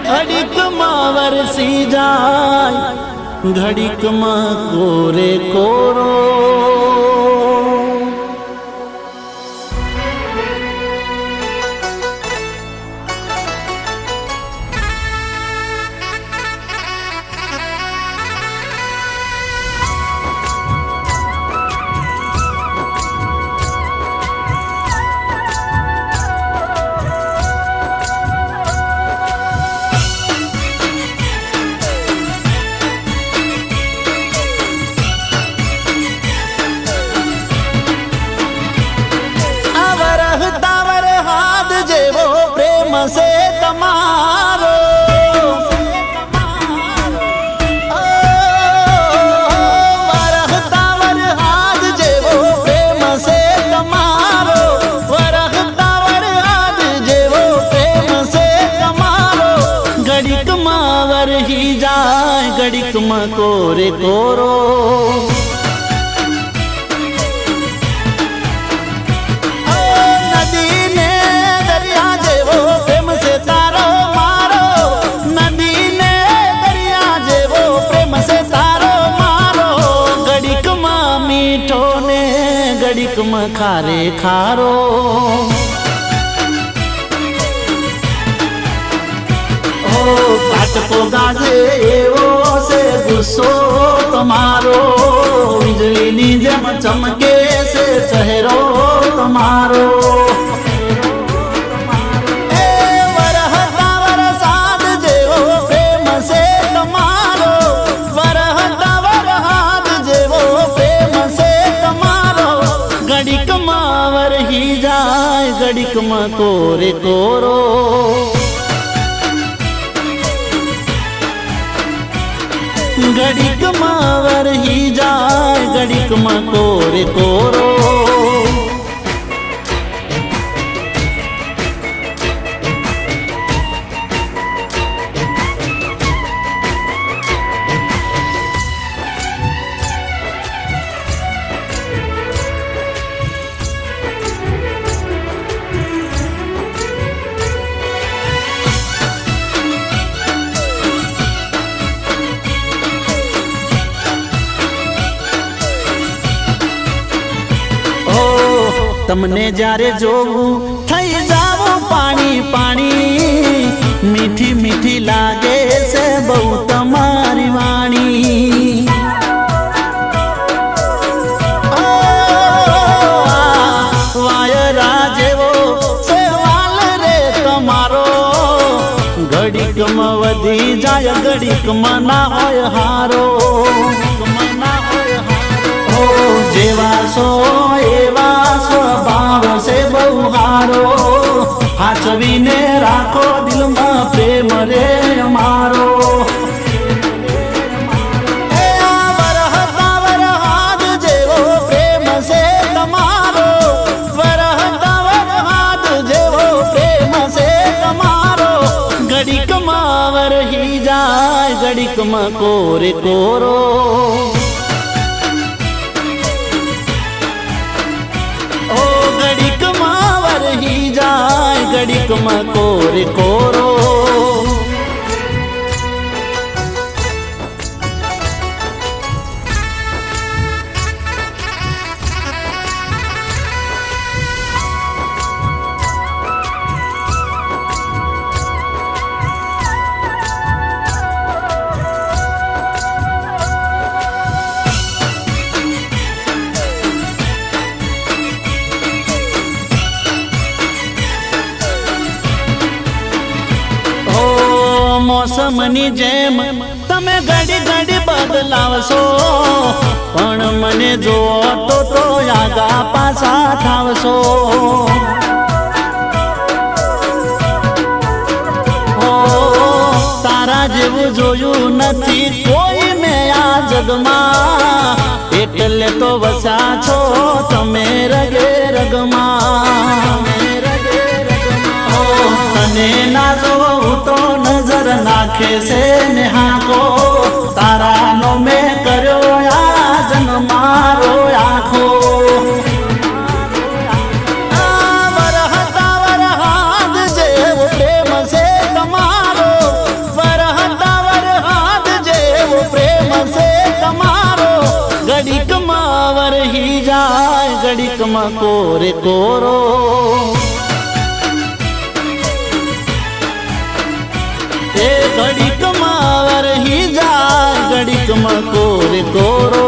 ઘડીકમાં વરસી જાય, ઘડીકમાં કોરે કોરો. से तमारो वरहता वरहाद जेवो प्रेम से तमारो, वरहता वरहाद जेवो प्रेम से तमारो. घड़ीक मां वरही जाए, घड़ीक मां कोरे कोरो. घड़ीक में खारे खारो. ओ काटको गाजे एवो से गुस्सो तुम्हारो, बिजली नी जेम चमके से चेहरो तुम्हारो. घड़ीक में कोरे कोरो. घड़ीक में वरही जाए, घड़ीक में कोरे कोरो. तमने जारे जोवू थई जावो पानी पानी, मीठी मीठी लागे से बहु तमारी वाणी. वायरा जेवो से वाल रे तमारो, घड़ीक में वधी जाय, घड़ीक में ना होय हारो. जेवा सो एवा स्वभाव से बहुहारो, हाचवीने राखो दिल में प्रेम रे अमारो. वरहता वरहाद जेवो प्रेम से तमारो, वरहता वरहाद जेवो प्रेम से तमारो. घड़ीक में वरही जाए, घड़ीक में कोरे कोरो. घड़ीक मां वरही जाए, घड़ीक मां कोरे कोरो. मौसमनी जेम तमे घड़ी घड़ी बदलावशो, पण मने जो तो आगा पासा थावशो. तारा जेवू जोयू नथी कोई में आ जगमा, एटले तो वसा छो तमे रगे रगमा. तने ना जो तो नजर नाखे से नेहा को, तारा नो में करो या जन मारो आखो. वरहता वरहाद जेवो प्रेम से तमारो, ઘડીકમાં વરહી જાય ઘડીકમાં કોરે કોરો એ ઘડીકમાં વરહી જાય ઘડીકમાં કોરે કોરો